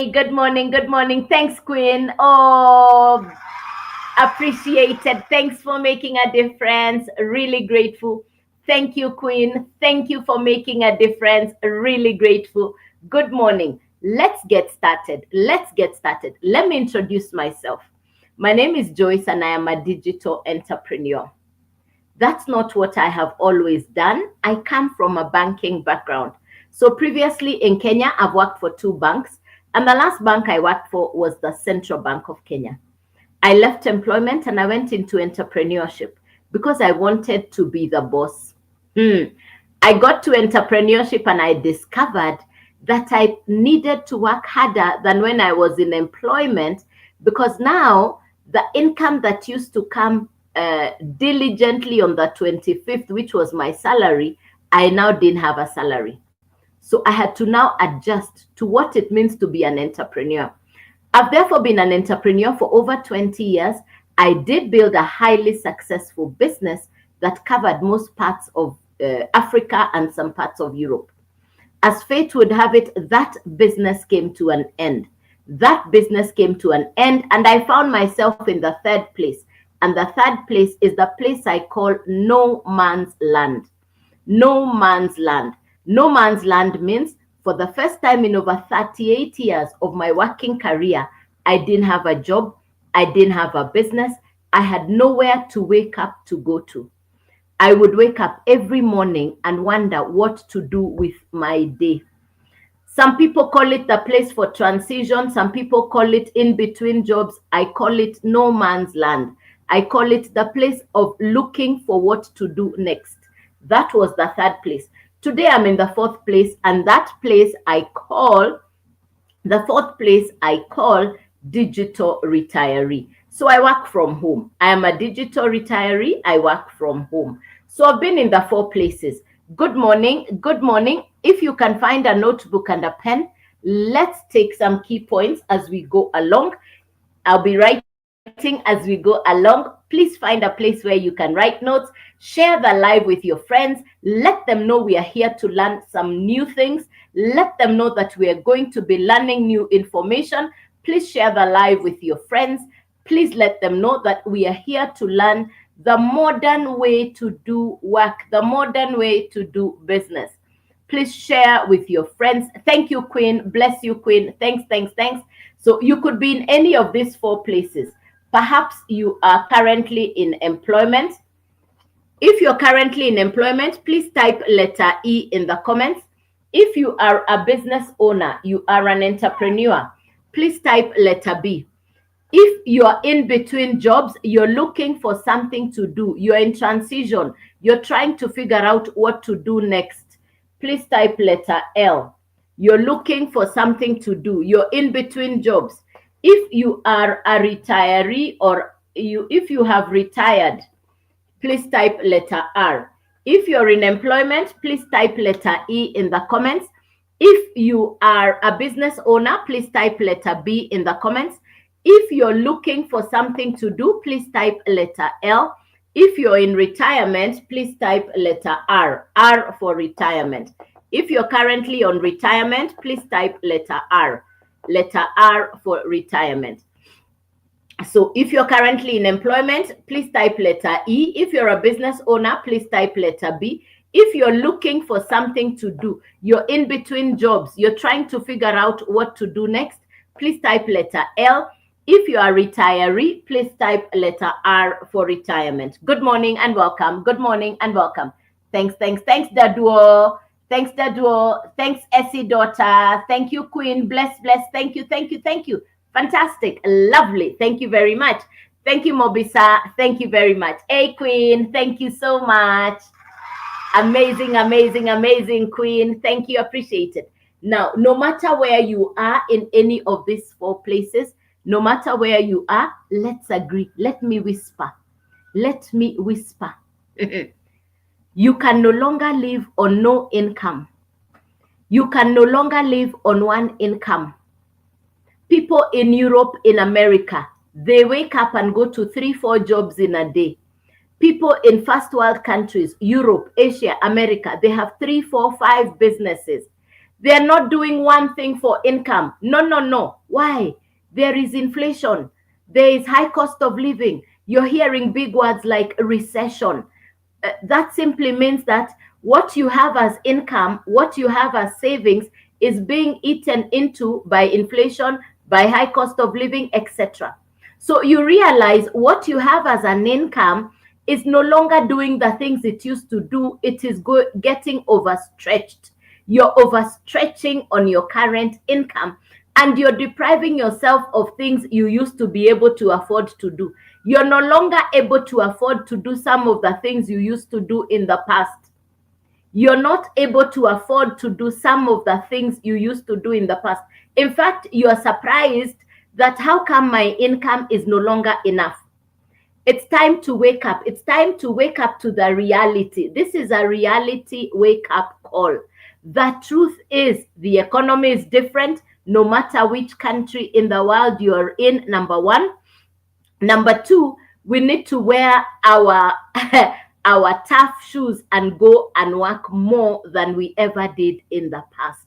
Hey, good morning. Good morning. Thanks, Queen. Oh, appreciated. Thanks for making a difference. Really grateful. Thank you, Queen. Thank you for making a difference. Really grateful. Good morning. Let's get started. Let's get started. Let me introduce myself. My name is Joyce, and I am a digital entrepreneur. That's not what I have always done. I come from a banking background. So previously in Kenya, I've worked for two banks, and the last bank I worked for was the Central Bank of Kenya. I left employment and I went into entrepreneurship because I wanted to be the boss. I got to entrepreneurship and I discovered that I needed to work harder than when I was in employment, because now the income that used to come diligently on the 25th, which was my salary, I now didn't have a salary. So I had to now adjust to what it means to be an entrepreneur. I've therefore been an entrepreneur for over 20 years. I did build a highly successful business that covered most parts of Africa and some parts of Europe. As fate would have it, that business came to an end. That business came to an end, and I found myself in the third place. And the third place is the place I call no man's land. No man's land. No man's land means for the first time in over 38 years of my working career, I didn't have a job. I didn't have a business. I had nowhere to wake up to go to. I would wake up every morning and wonder what to do with my day. Some people call it the place for transition. Some people call it in between jobs. I call it no man's land. I call it the place of looking for what to do next. That was the third place. Today I'm in the fourth place, and that place I call, the fourth place I call digital retiree. So I work from home. I am a digital retiree. I work from home. So I've been in the four places. Good morning. Good morning. If you can find a notebook and a pen, let's take some key points as we go along. I'll be writing as we go along. Please find a place where you can write notes. Share the live with your friends. Let them know we are here to learn some new things. Let them know that we are going to be learning new information. Please share the live with your friends. Please let them know that we are here to learn the modern way to do work, the modern way to do business. Please share with your friends. Thank you, Queen. Bless you, Queen. Thanks, thanks, thanks. So you could be in any of these four places. Perhaps you are currently in employment. If you're currently in employment, please type letter E in the comments. If you are a business owner, you are an entrepreneur, please type letter B. If you're in between jobs, you're looking for something to do, you're in transition, you're trying to figure out what to do next, please type letter L. You're looking for something to do, you're in between jobs. If you are a retiree, or if you have retired, please type letter R. If you're in employment, please type letter E in the comments. If you are a business owner, please type letter B in the comments. If you're looking for something to do, please type letter L. If you're in retirement, please type letter R. R for retirement. If you're currently on retirement, please type letter R. Letter R for retirement. So if you're currently in employment, please type letter E. If you're a business owner, please type letter B. If you're looking for something to do, you're in between jobs, you're trying to figure out what to do next, please type letter L. If you are a retiree, please type letter R for retirement. Good morning and welcome. Good morning and welcome. Thanks, thanks, thanks, Daduo. Thanks, Daduo. Thanks, Essie daughter. Thank you, Queen. Bless, bless. Thank you, thank you, thank you. Fantastic. Lovely. Thank you very much. Thank you, Mobisa. Thank you very much. Hey, Queen. Thank you so much. Amazing, amazing, amazing, Queen. Thank you. Appreciate it. Now, no matter where you are in any of these four places, no matter where you are, let's agree. Let me whisper. Let me whisper. You can no longer live on no income. You can no longer live on one income. People in Europe, in America, they wake up and go to 3-4 jobs in a day. People in first world countries, Europe, Asia, America, they have 3, 4, 5 businesses. They're not doing one thing for income. No, no, no. Why? There is inflation. There is high cost of living. You're hearing big words like recession. That simply means that what you have as income, what you have as savings is being eaten into by inflation, by high cost of living, etc. So you realize what you have as an income is no longer doing the things it used to do. It is getting overstretched. You're overstretching on your current income, and you're depriving yourself of things you used to be able to afford to do. You're no longer able to afford to do some of the things you used to do in the past. You're not able to afford to do some of the things you used to do in the past. In fact, you are surprised that how come my income is no longer enough. It's time to wake up. It's time to wake up to the reality. This is a reality wake up call. The truth is the economy is different no matter which country in the world you're in, number one. Number two, we need to wear our our tough shoes and go and work more than we ever did in the past.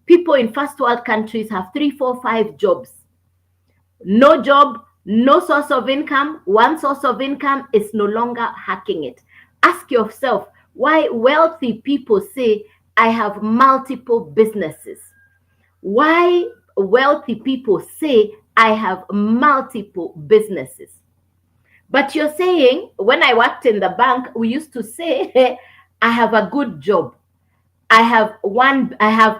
People in first world countries have 3, 4, 5 jobs. No job, no source of income. One source of income is no longer hacking it. Ask yourself why wealthy people say, I have multiple businesses. Why wealthy people say, I have multiple businesses. But you're saying, when I worked in the bank, we used to say, I have a good job. I have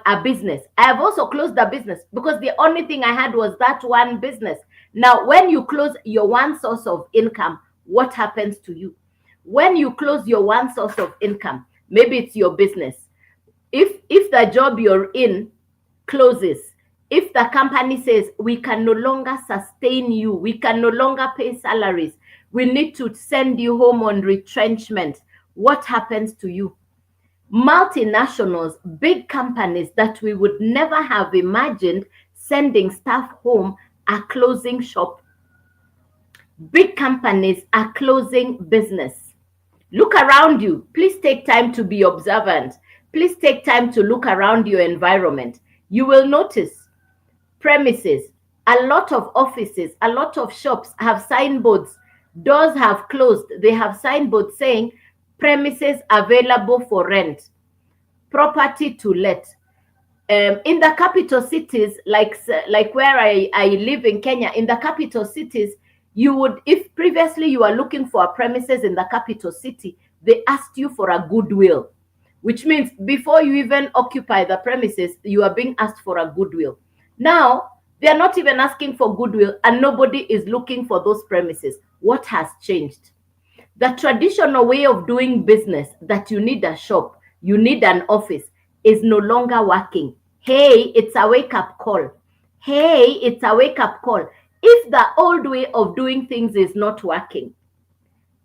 a business. I have also closed the business because the only thing I had was that one business. Now, when you close your one source of income, what happens to you? When you close your one source of income, maybe it's your business. If the job you're in closes, if the company says, we can no longer sustain you, we can no longer pay salaries, we need to send you home on retrenchment, what happens to you? Multinationals, big companies that we would never have imagined sending staff home are closing shop. Big companies are closing business. Look around you. Please take time to be observant. Please take time to look around your environment. You will notice premises, a lot of offices, a lot of shops have signboards. Doors have closed. They have signboards saying premises available for rent, property to let. In the capital cities, like where I live in Kenya, in the capital cities, you would, if previously you are looking for a premises in the capital city, they asked you for a goodwill, which means before you even occupy the premises, you are being asked for a goodwill. Now, they are not even asking for goodwill and nobody is looking for those premises. What has changed? The traditional way of doing business, that you need a shop, you need an office, is no longer working. Hey, it's a wake-up call. Hey, it's a wake-up call. If the old way of doing things is not working,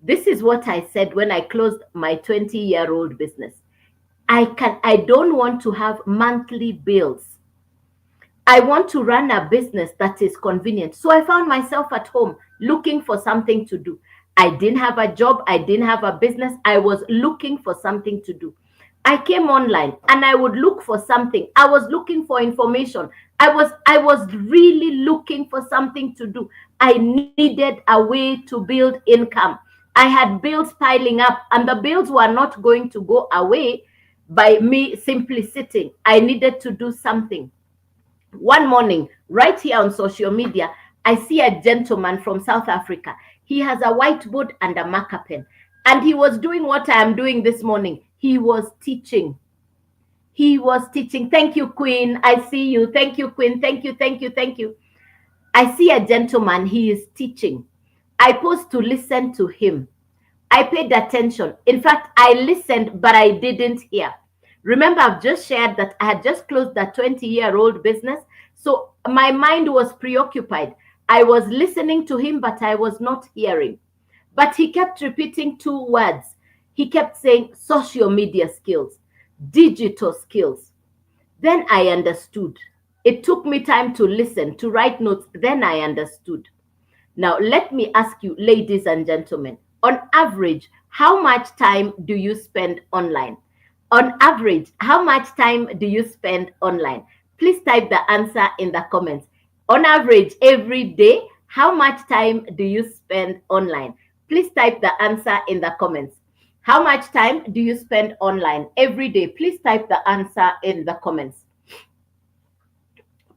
this is what I said when I closed my 20-year-old business. I don't want to have monthly bills. I want to run a business that is convenient. So I found myself at home looking for something to do. I didn't have a job. I didn't have a business. I was looking for something to do. I came online and I would look for something. I was looking for information. I was really looking for something to do. I needed a way to build income. I had bills piling up and the bills were not going to go away by me simply sitting. I needed to do something. One morning, right here on social media, I see a gentleman from South Africa. He has a whiteboard and a marker pen. And he was doing what I am doing this morning. He was teaching. He was teaching. Thank you, Queen. I see you. Thank you, Queen. Thank you, thank you, thank you. I see a gentleman. He is teaching. I paused to listen to him. I paid attention. In fact, I listened, but I didn't hear. Remember, I've just shared that I had just closed that 20-year-old business. So my mind was preoccupied. I was listening to him, but I was not hearing. But he kept repeating 2 words. He kept saying social media skills, digital skills. Then I understood. It took me time to listen, to write notes. Then I understood. Now, let me ask you, ladies and gentlemen, on average, how much time do you spend online? On average, how much time do you spend online? Please type the answer in the comments. On average, every day, how much time do you spend online? Please type the answer in the comments. How much time do you spend online every day? Please type the answer in the comments.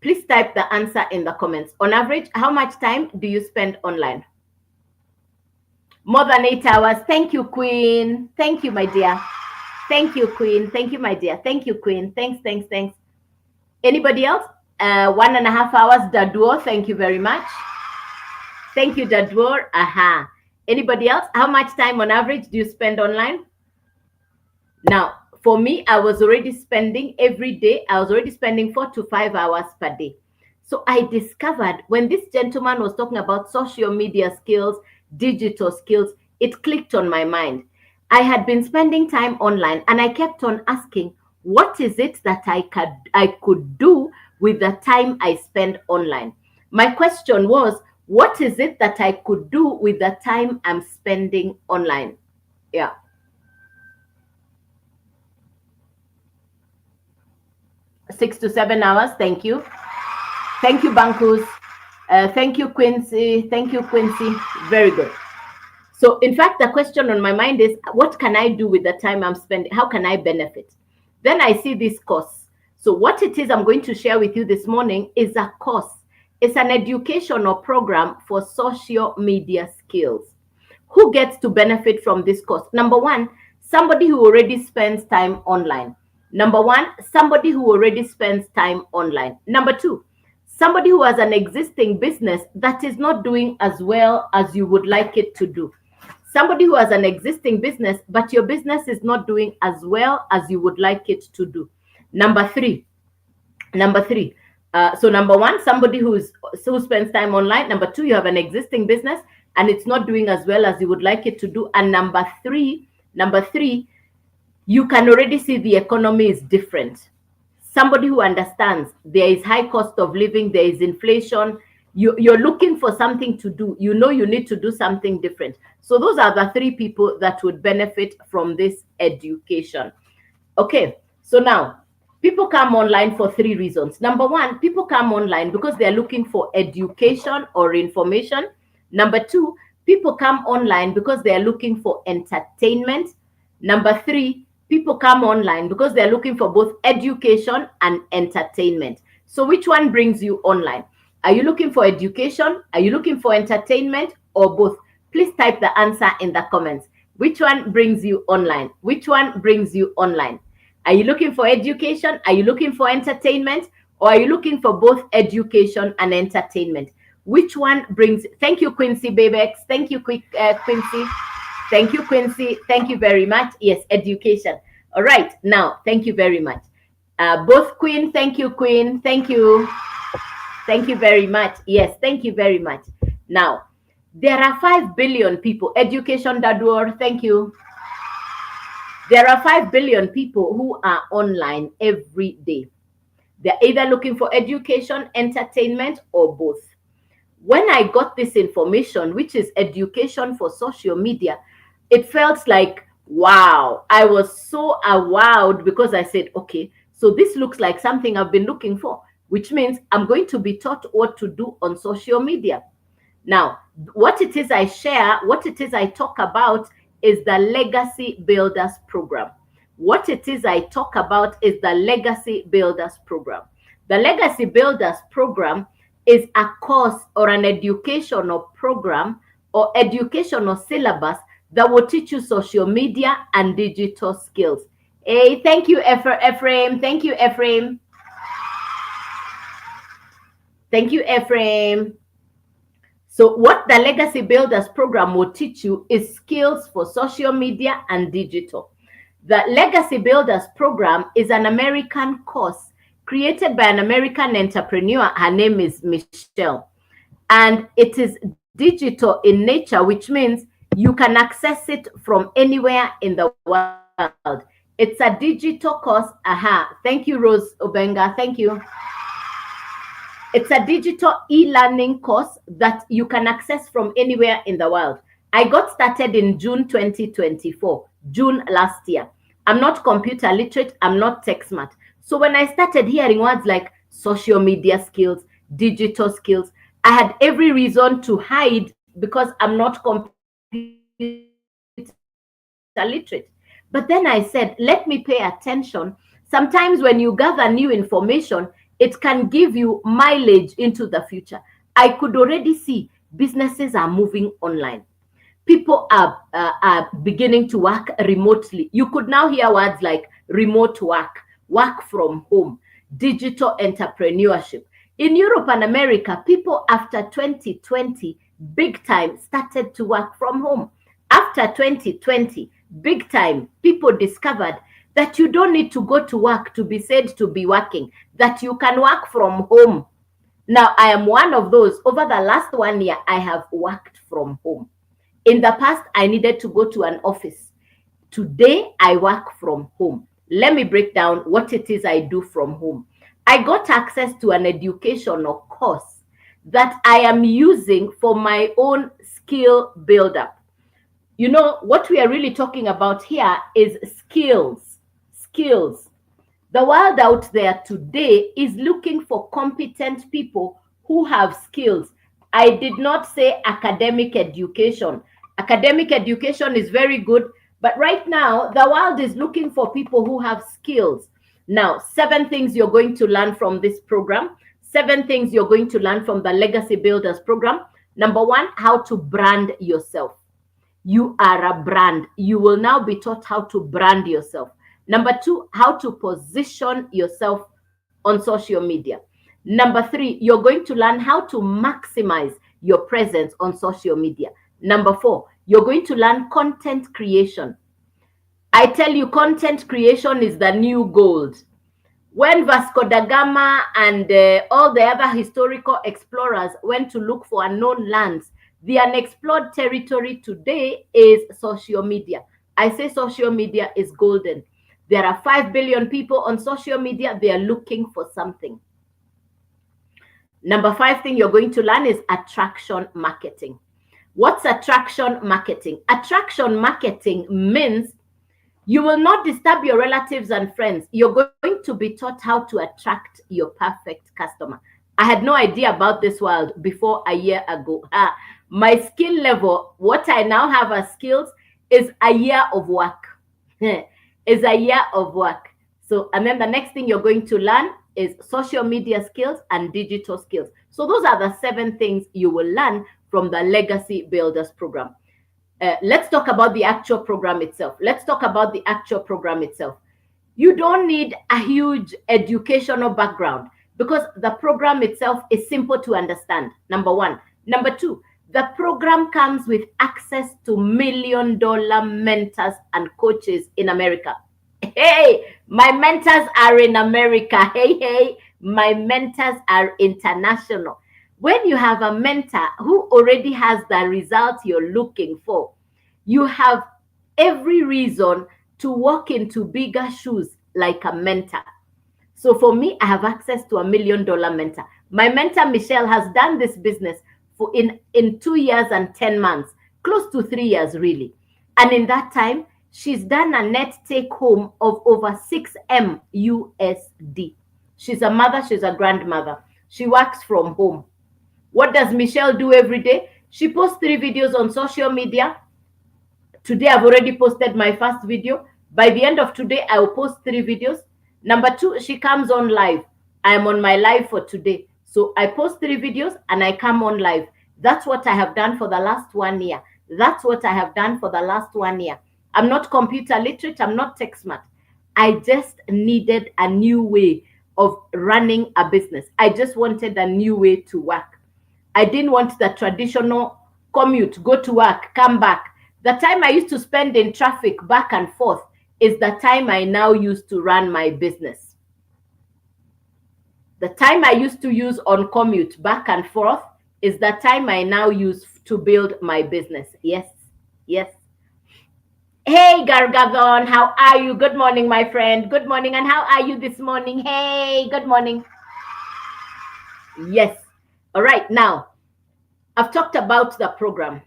Please type the answer in the comments. On average, how much time do you spend online? More than 8 hours. Thank you, Queen. Thank you, my dear. Thank you, Queen. Thank you, my dear. Thank you, Queen. Thanks, thanks, thanks. Anybody else? 1.5 hours. Daduo, thank you very much. Thank you, Daduo. Aha. Anybody else? How much time on average do you spend online? Now, for me, I was already spending every day, I was already spending 4 to 5 hours per day. So I discovered when this gentleman was talking about social media skills, digital skills, it clicked on my mind. I had been spending time online and I kept on asking, what is it that I could do with the time I spend online? My question was, what is it that I could do with the time I'm spending online? Yeah. Six to 7 hours. Thank you. Thank you, Bankus. Thank you, Quincy. Thank you, Quincy. Very good. So in fact, the question on my mind is, what can I do with the time I'm spending? How can I benefit? Then I see this course. So what it is I'm going to share with you this morning is a course. It's an educational program for social media skills. Who gets to benefit from this course? Number one, somebody who already spends time online. Number one, somebody who already spends time online. Number two, somebody who has an existing business that is not doing as well as you would like it to do. Somebody who has an existing business, but your business is not doing as well as you would like it to do. Number three. So number one, somebody who spends time online. Number two, you have an existing business and it's not doing as well as you would like it to do. And number three, you can already see the economy is different. Somebody who understands there is high cost of living, there is inflation, you're looking for something to do. You know you need to do something different. So those are the three people that would benefit from this education. Okay, so now people come online for three reasons. Number one, people come online because they're looking for education or information. Number two, people come online because they're looking for entertainment. Number three, people come online because they're looking for both education and entertainment. So which one brings you online? Are you looking for education? Are you looking for entertainment, or both? Please type the answer in the comments. Which one brings you online? Which one brings you online? Are you looking for education? Are you looking for entertainment? Or are you looking for both education and entertainment? Which one brings? Thank you, Quincy Babex. Thank you, Quincy. Thank you, Quincy. Thank you very much. Yes, education. All right. Now, thank you very much. Both Queen. Thank you, Queen. Thank you. Thank you very much. Yes, thank you very much. Now, there are 5 billion people. Education, Dadur. Thank you. There are 5 billion people who are online every day. They're either looking for education, entertainment, or both. When I got this information, which is education for social media, it felt like, wow. I was so wowed because I said, okay, so this looks like something I've been looking for, which means I'm going to be taught what to do on social media. Now, what it is I share, what it is I talk about is the Legacy Builders Program. What it is I talk about is the Legacy Builders Program. The Legacy Builders Program is a course or an educational program or educational syllabus that will teach you social media and digital skills. Hey, thank you, Ephraim. Thank you, Ephraim. Thank you, Ephraim. So what the Legacy Builders Program will teach you is skills for social media and digital. The Legacy Builders Program is an American course created by an American entrepreneur. Her name is Michelle. And it is digital in nature, which means you can access it from anywhere in the world. It's a digital course. Aha. Thank you, Rose Obenga. Thank you. It's a digital e-learning course that you can access from anywhere in the world. I got started in June 2024, June last year. I'm not computer literate. I'm not tech smart. So when I started hearing words like social media skills, digital skills, I had every reason to hide because I'm not computer literate. But then I said, let me pay attention. Sometimes when you gather new information, it can give you mileage into the future. I could already see businesses are moving online. People are beginning to work remotely. You could now hear words like remote work, work from home, digital entrepreneurship. In Europe and America, people after 2020, big time, started to work from home. After 2020, big time, people discovered that you don't need to go to work to be said to be working, that you can work from home. Now, I am one of those. Over the last 1 year, I have worked from home. In the past, I needed to go to an office. Today, I work from home. Let me break down what it is I do from home. I got access to an educational course that I am using for my own skill buildup. You know, what we are really talking about here is skills. Skills. The world out there today is looking for competent people who have skills. I did not say academic education. Academic education is very good, but right now the world is looking for people who have skills. Now, 7 things you're going to learn from this program. 7 things you're going to learn from the Legacy Builders program. Number one, how to brand yourself. You are a brand. You will now be taught how to brand yourself. Number two, how to position yourself on social media. Number three, you're going to learn how to maximize your presence on social media. Number four, you're going to learn content creation. I tell you, content creation is the new gold. When Vasco da Gama and all the other historical explorers went to look for unknown lands, the unexplored territory today is social media. I say social media is golden. There are 5 billion people on social media. They are looking for something. Number 5 thing you're going to learn is attraction marketing. What's attraction marketing? Attraction marketing means you will not disturb your relatives and friends. You're going to be taught how to attract your perfect customer. I had no idea about this world before a year ago. My skill level, what I now have as skills, is a year of work. Is a year of work. So, and then the next thing you're going to learn is social media skills and digital skills. So those are the 7 things you will learn from the Legacy Builders program. Let's talk about the actual program itself. You don't need a huge educational background because the program itself is simple to understand. Number one. Number two, the program comes with access to $1 million mentors and coaches in America. Hey, my mentors are in America. Hey, my mentors are international. When you have a mentor who already has the result you're looking for, you have every reason to walk into bigger shoes like a mentor. So for me, I have access to $1 million mentor. My mentor, Michelle, has done this business for in 2 years and 10 months, close to 3 years, really. And in that time, she's done a net take home of over 6M USD. She's a mother, she's a grandmother. She works from home. What does Michelle do every day? She posts 3 videos on social media. Today, I've already posted my first video. By the end of today, I will post 3 videos. Number 2, she comes on live. I am on my live for today. So I post 3 videos and I come on live. That's what I have done for the last 1 year. I'm not computer literate. I'm not tech smart. I just needed a new way of running a business. I just wanted a new way to work. I didn't want the traditional commute, go to work, come back. The time I used to spend in traffic back and forth is the time I now use to run my business. The time I used to use on commute back and forth is the time I now use to build my business. Yes. Hey, Gargadon, how are you? Good morning, my friend. Good morning. And how are you this morning? Hey, good morning. Yes. All right. Now, I've talked about the program.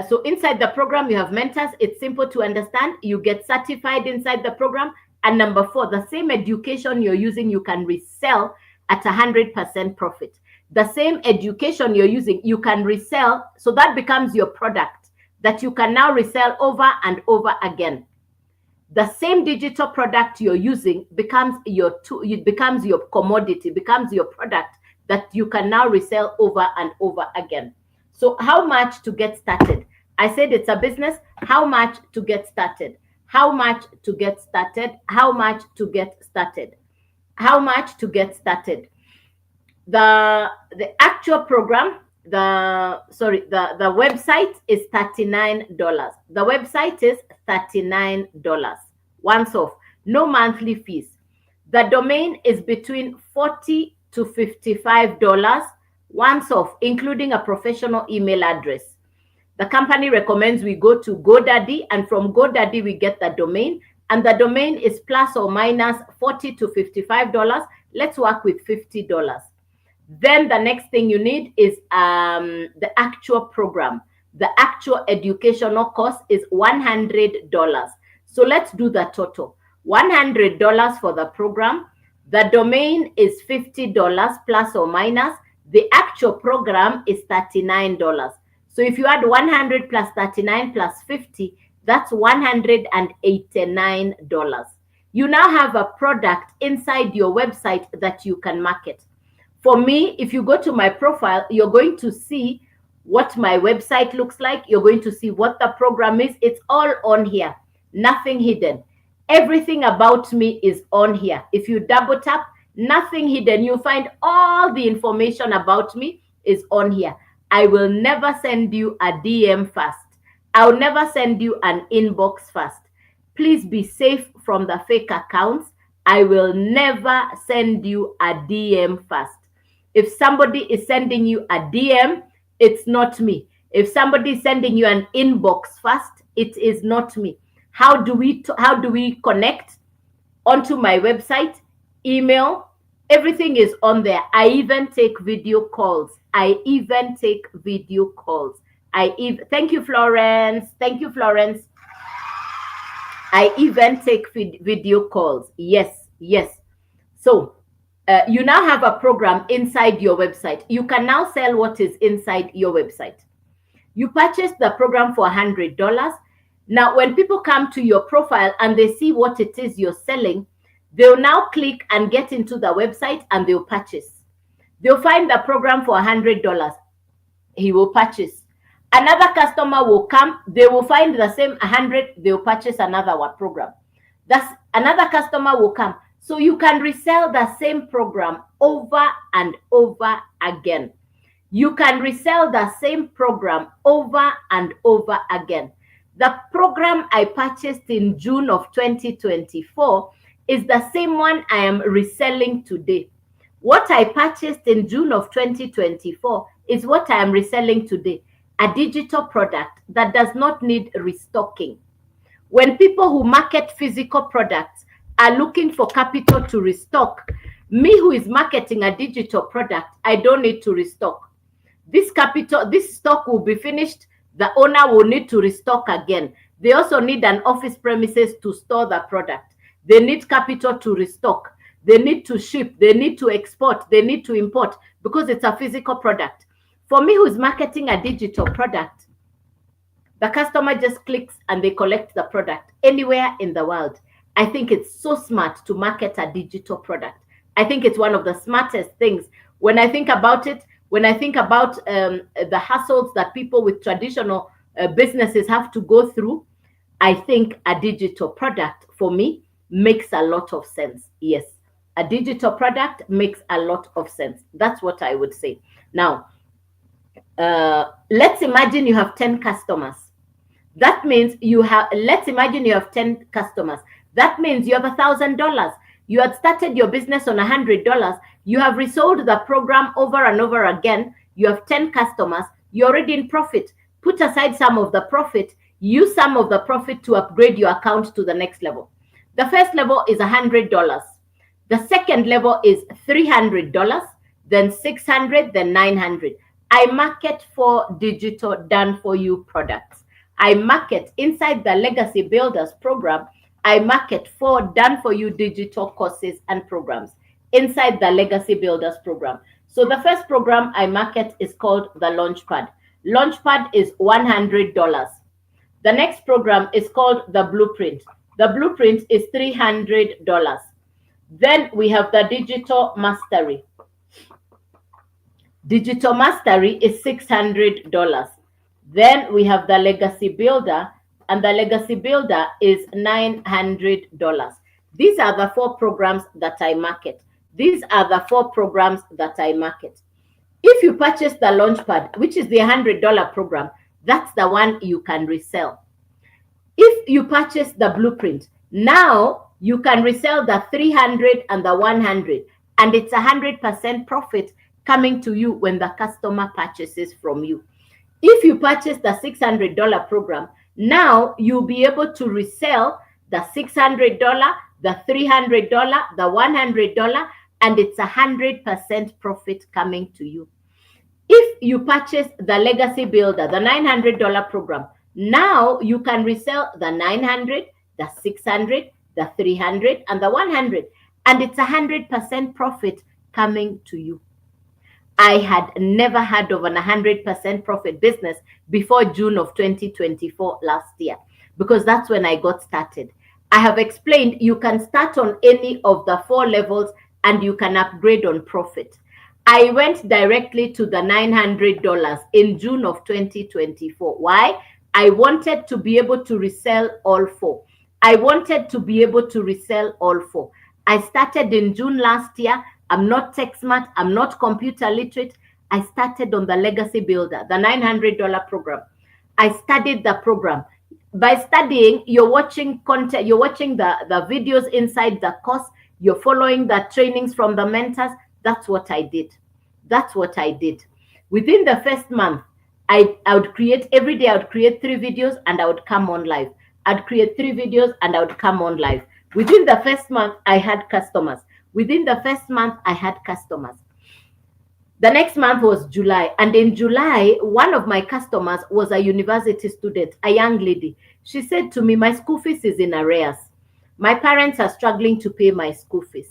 So inside the program, you have mentors. It's simple to understand. You get certified inside the program. And number 4, the same education you're using, you can resell at 100% profit. The same education you're using, you can resell. So that becomes your product that you can now resell over and over again. The same digital product you're using becomes your commodity, becomes your product that you can now resell over and over again. So how much to get started? I said it's a business. How much to get started? How much to get started? How much to get started? How much to get started? The actual program, the website is $39. The website is $39 once off, no monthly fees. The domain is between $40 to $55 once off, including a professional email address. The company recommends we go to GoDaddy, and from GoDaddy we get the domain, and the domain is plus or minus $40 to $55. Let's work with $50. Then the next thing you need is the actual program. The actual educational cost is $100. So let's do the total. $100 for the program. The domain is $50 plus or minus. The actual program is $39. So if you add 100 plus 39 plus 50, that's $189. You now have a product inside your website that you can market. For me, if you go to my profile, you're going to see what my website looks like. You're going to see what the program is. It's all on here, nothing hidden. Everything about me is on here. If you double tap, nothing hidden. You'll find all the information about me is on here. I will never send you a DM first. I'll never send you an inbox first. Please be safe from the fake accounts. I will never send you a DM first. If somebody is sending you a DM, it's not me. If somebody is sending you an inbox first, it is not me. How do we connect? Onto my website, email, everything is on there. I even take video calls. Thank you, Florence. Thank you, Florence. I even take video calls. Yes. So you now have a program inside your website. You can now sell what is inside your website. You purchase the program for $100. Now, when people come to your profile and they see what it is you're selling, they'll now click and get into the website and they'll purchase. They'll find the program for $100. He will purchase. Another customer will come. They will find the same 100. They'll purchase another program. That's another customer will come. So you can resell the same program over and over again. You can resell the same program over and over again. The program I purchased in June of 2024 is the same one I am reselling today. What I purchased in June of 2024 is what I am reselling today. A digital product that does not need restocking. When people who market physical products are looking for capital to restock, me who is marketing a digital product, I don't need to restock. This stock will be finished. The owner will need to restock again. They also need an office premises to store the product. They need capital to restock. They need to ship. They need to export. They need to import because it's a physical product. For me, who's marketing a digital product, the customer just clicks and they collect the product anywhere in the world. I think it's so smart to market a digital product. I think it's one of the smartest things. When I think about it, when I think about the hassles that people with traditional businesses have to go through, I think a digital product for me makes a lot of sense. Yes, a digital product makes a lot of sense. That's what I would say. Now, let's imagine you have 10 customers. That means let's imagine you have 10 customers. That means you have $1,000. You had started your business on $100. You have resold the program over and over again. You have 10 customers. You're already in profit. Put aside some of the profit. Use some of the profit to upgrade your account to the next level. The first level is $100. The second level is $300, then $600, then $900. I market for digital done for you products. I market inside the Legacy Builders program. I market for done for you digital courses and programs inside the Legacy Builders program. So the first program I market is called the Launchpad. Launchpad is $100. The next program is called the Blueprint. The Blueprint is $300. Then we have the Digital Mastery. Digital Mastery is $600. Then we have the Legacy Builder, and the Legacy Builder is $900. These are the four programs that I market. These are the four programs that I market. If you purchase the Launchpad, which is the $100 program, that's the one you can resell. If you purchase the Blueprint, now you can resell the 300 and the 100, and it's 100% profit coming to you when the customer purchases from you. If you purchase the $600 program, now you'll be able to resell the $600, the $300, the $100, and it's 100% profit coming to you. If you purchase the Legacy Builder, the $900 program, now you can resell the 900, the 600, the 300, and the 100, and it's 100% profit coming to you. I had never heard of an 100% profit business before June of 2024 last year, because that's when I got started. I have explained you can start on any of the four levels and you can upgrade on profit. I went directly to the $900 in June of 2024. Why? I wanted to be able to resell all four. I wanted to be able to resell all four. I started in June last year. I'm not tech smart. I'm not computer literate. I started on the Legacy Builder, the $900 program. I studied the program. By studying, you're watching content, you're watching the videos inside the course, you're following the trainings from the mentors. That's what I did. That's what I did. Within the first month, I would create, every day I would create 3 videos and I would come on live. I'd create 3 videos and I would come on live. Within the first month, I had customers. Within the first month, I had customers. The next month was July. And in July, one of my customers was a university student, a young lady. She said to me, my school fees is in arrears. My parents are struggling to pay my school fees.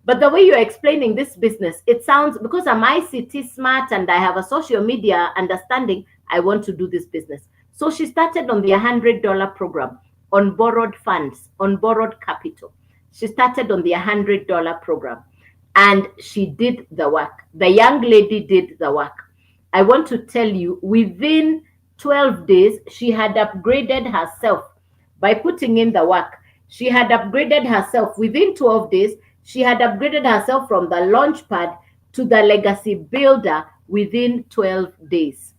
But the way you're explaining this business, it sounds, because I'm ICT smart and I have a social media understanding, I want to do this business. So she started on the $100 program on borrowed funds, on borrowed capital. She started on the $100 program and she did the work. The young lady did the work. I want to tell you, within 12 days, she had upgraded herself by putting in the work. She had upgraded herself within 12 days. She had upgraded herself from the Launchpad to the Legacy Builder within 12 days.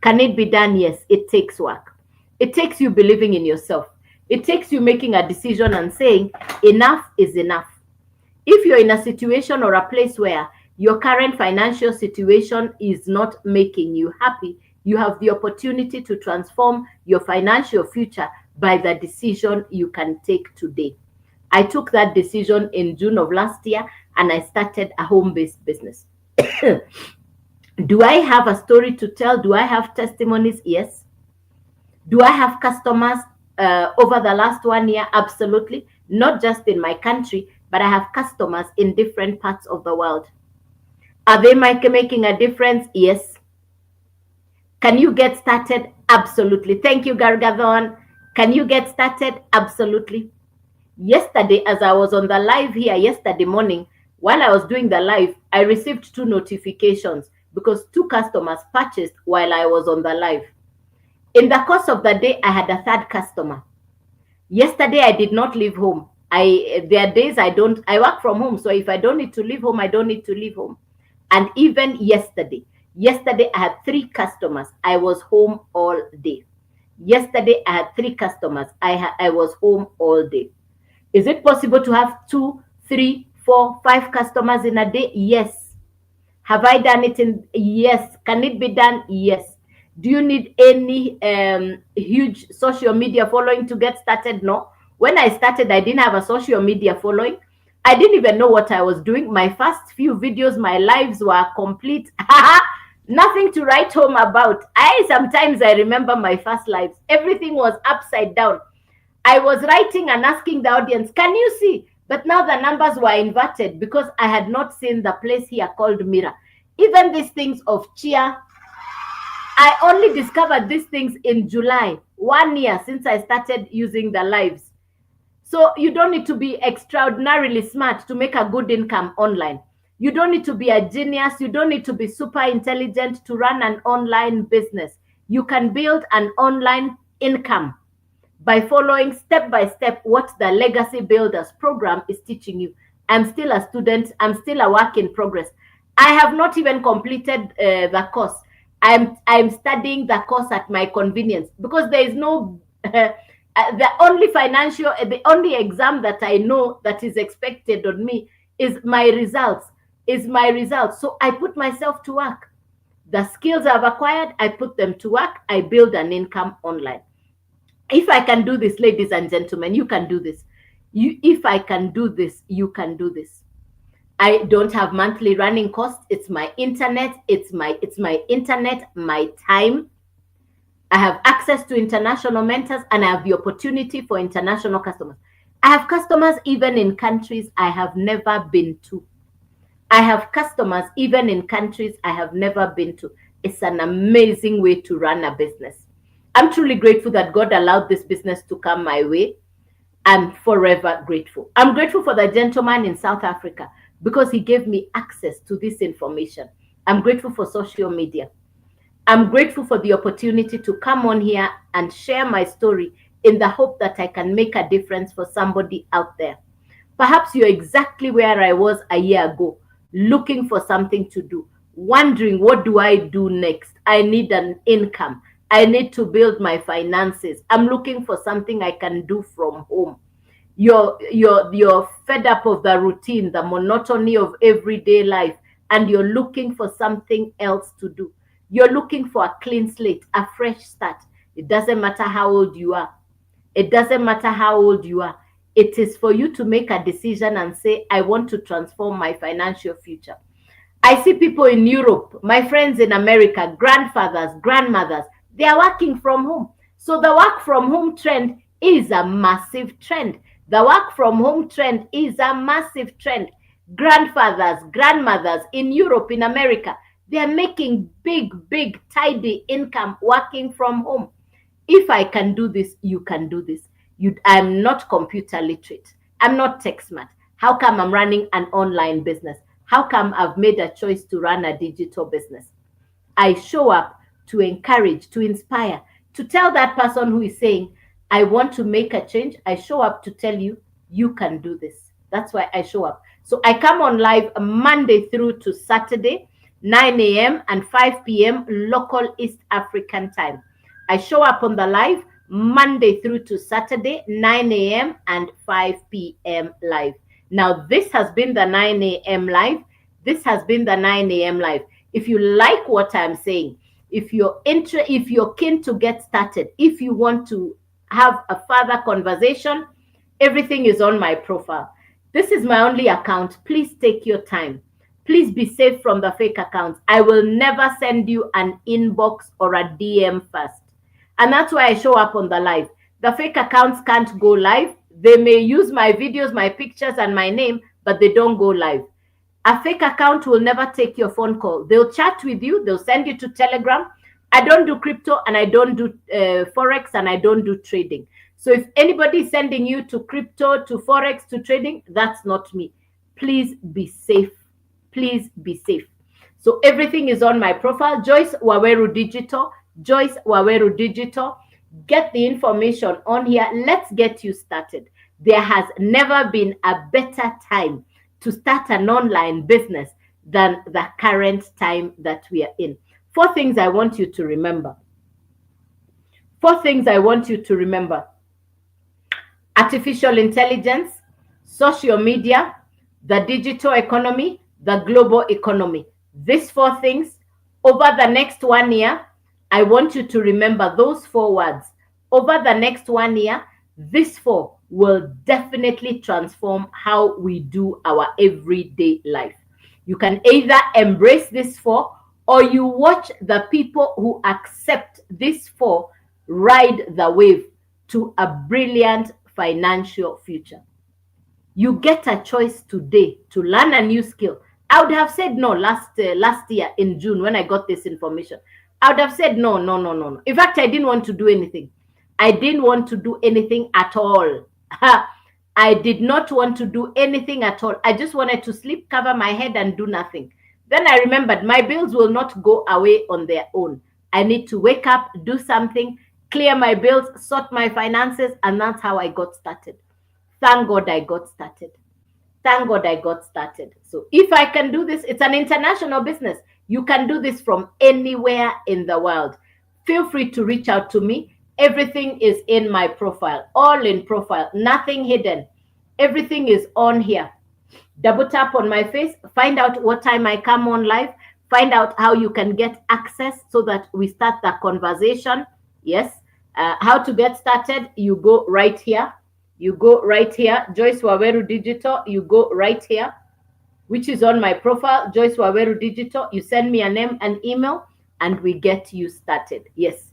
Can it be done? Yes, it takes work. It takes you believing in yourself. It takes you making a decision and saying, enough is enough. If you're in a situation or a place where your current financial situation is not making you happy, you have the opportunity to transform your financial future by the decision you can take today. I took that decision in June of last year and I started a home-based business. Do I have a story to tell? Do I have testimonies? Yes. Do I have customers over the last 1 year? Absolutely. Not just in my country, but I have customers in different parts of the world. Are they making a difference? Yes. Can you get started? Absolutely. Thank you, Gargadon. Can you get started? Absolutely. Yesterday, as I was on the live here yesterday morning, while I was doing the live, I received 2 notifications because 2 customers purchased while I was on the live. In the course of the day, I had a 3rd customer. Yesterday, I did not leave home. There are days I work from home. So if I don't need to leave home, I don't need to leave home. And even yesterday I had 3 customers. I was home all day. Yesterday, I had 3 customers. I was home all day. Is it possible to have 2, 3, 4, 5 customers in a day? Yes. Have I done it yes. Can it be done? Yes. Do you need any huge social media following to get started? No. When I started, I didn't have a social media following. I didn't even know what I was doing. My first few videos, my lives were complete. Nothing to write home about. I remember my first lives. Everything was upside down. I was writing and asking the audience, can you see? But now the numbers were inverted because I had not seen the place here called Mira. Even these things of cheer, I only discovered these things in July, 1 year since I started using the lives. So you don't need to be extraordinarily smart to make a good income online. You don't need to be a genius. You don't need to be super intelligent to run an online business. You can build an online income by following step by step what the Legacy Builders program is teaching you. I'm still a student, I'm still a work in progress. I have not even completed the course. I'm studying the course at my convenience because there is no the only exam that I know that is expected on me is my results. So I put myself to work. The skills I've acquired, I put them to work. I build an income online. If I can do this, ladies and gentlemen, you can do this. If I can do this, you can do this. I don't have monthly running costs. It's my internet. It's my internet, my time. I have access to international mentors and I have the opportunity for international customers. I have customers even in countries I have never been to. I have customers even in countries I have never been to. It's an amazing way to run a business. I'm truly grateful that God allowed this business to come my way. I'm forever grateful. I'm grateful for the gentleman in South Africa because he gave me access to this information. I'm grateful for social media. I'm grateful for the opportunity to come on here and share my story in the hope that I can make a difference for somebody out there. Perhaps you're exactly where I was a year ago, looking for something to do, wondering, what do I do next? I need an income. I need to build my finances. I'm looking for something I can do from home. You're fed up of the routine, the monotony of everyday life, and you're looking for something else to do. You're looking for a clean slate, a fresh start. It doesn't matter how old you are. It doesn't matter how old you are. It is for you to make a decision and say, I want to transform my financial future. I see people in Europe, my friends in America, grandfathers, grandmothers, they are working from home. So the work from home trend is a massive trend. The work from home trend is a massive trend. Grandfathers, grandmothers in Europe, in America, they are making big, tidy income working from home. If I can do this, you can do this. I'm not computer literate. I'm not tech smart. How come I'm running an online business? How come I've made a choice to run a digital business? I show up to encourage, to inspire, to tell that person who is saying, I want to make a change. I show up to tell you, you can do this. That's why I show up. So I come on live Monday through to Saturday, 9 a.m. and 5 p.m. local East African time. I show up on the live Monday through to Saturday, 9 a.m. and 5 p.m. live. Now, this has been the 9 a.m. live. This has been the 9 a.m. live. If you like what I'm saying, if you're keen to get started, if you want to have a further conversation, everything is on my profile. This is my only account. Please take your time. Please be safe from the fake accounts. I will never send you an inbox or a DM first. And that's why I show up on the live. The fake accounts can't go live. They may use my videos, my pictures, and my name, but they don't go live. A fake account will never take your phone call. They'll chat with you. They'll send you to Telegram. I don't do crypto and I don't do Forex and I don't do trading. So if anybody is sending you to crypto, to Forex, to trading, that's not me. Please be safe. Please be safe. So everything is on my profile, Joyce Waweru Digital. Joyce Waweru Digital. Get the information on here. Let's get you started. There has never been a better time to start an online business than the current time that we are in. 4 things I want you to remember. 4 things I want you to remember. Artificial intelligence, social media, the digital economy, the global economy. These 4 things, over the next 1 year, I want you to remember those 4 words. Over the next 1 year, these 4 will definitely transform how we do our everyday life. You can either embrace these 4 or you watch the people who accept this for ride the wave to a brilliant financial future. You get a choice today to learn a new skill. I would have said no last year in June when I got this information. I would have said no, no, no, no, no. In fact, I didn't want to do anything. I didn't want to do anything at all. I did not want to do anything at all. I just wanted to sleep, cover my head, and do nothing. Then I remembered my bills will not go away on their own. I need to wake up, do something, clear my bills, sort my finances, and that's how I got started. Thank God I got started. Thank God I got started. So if I can do this, it's an international business. You can do this from anywhere in the world. Feel free to reach out to me. Everything is in my profile, all in profile, nothing hidden. Everything is on here. Double tap on my face, find out what time I come on live, find out how you can get access so that we start the conversation. Yes. How to get started, you go right here. You go right here, Joyce Waweru Digital. You go right here, which is on my profile, Joyce Waweru Digital. You send me a name and email, and we get you started. Yes.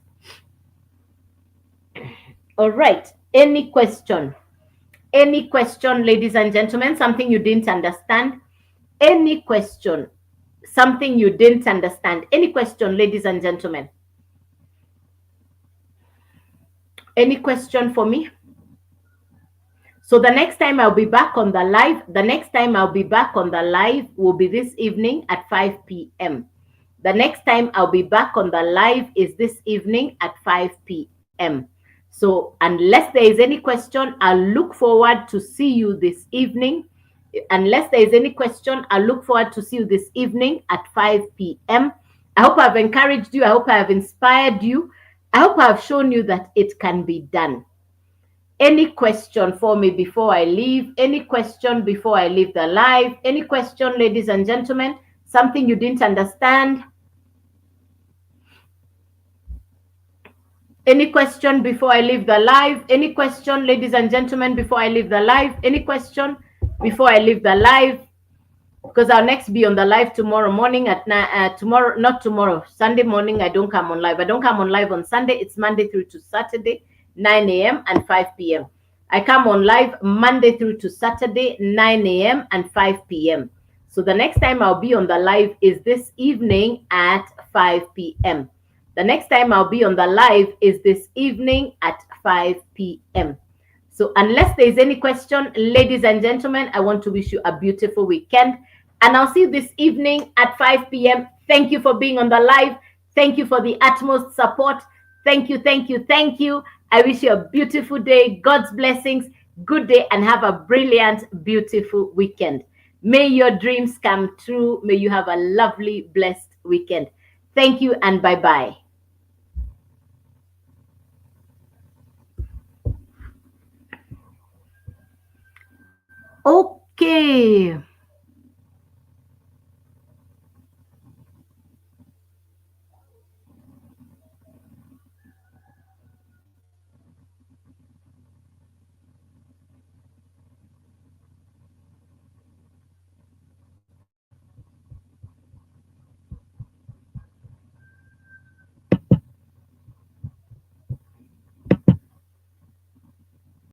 All right. Any question? Any question, ladies and gentlemen? Something you didn't understand? Any question? Something you didn't understand? Any question, ladies and gentlemen? Any question for me? So the next time I'll be back on the live, will be this evening at 5 p.m. The next time I'll be back on the live is this evening at 5 p.m. So unless there is any question, I'll look forward to see you this evening. Unless there is any question, I'll look forward to see you this evening at 5 p.m. I hope I've encouraged you. I hope I have inspired you. I hope I've shown you that it can be done. Any question for me before I leave? Any question before I leave the live? Any question, ladies and gentlemen? Something you didn't understand? Any question before I leave the live? Any question, ladies and gentlemen, before I leave the live? Any question before I leave the live? Because I'll next be on the live tomorrow morning at Sunday morning. I don't come on live. I don't come on live on Sunday. It's Monday through to Saturday, 9 a.m. and 5 p.m. I come on live Monday through to Saturday, 9 a.m. and 5 p.m. So the next time I'll be on the live is this evening at 5 p.m. The next time I'll be on the live is this evening at 5 p.m. So unless there's any question, ladies and gentlemen, I want to wish you a beautiful weekend. And I'll see you this evening at 5 p.m. Thank you for being on the live. Thank you for the utmost support. Thank you, thank you, thank you. I wish you a beautiful day, God's blessings, good day, and have a brilliant, beautiful weekend. May your dreams come true. May you have a lovely, blessed weekend. Thank you and bye-bye. Okay.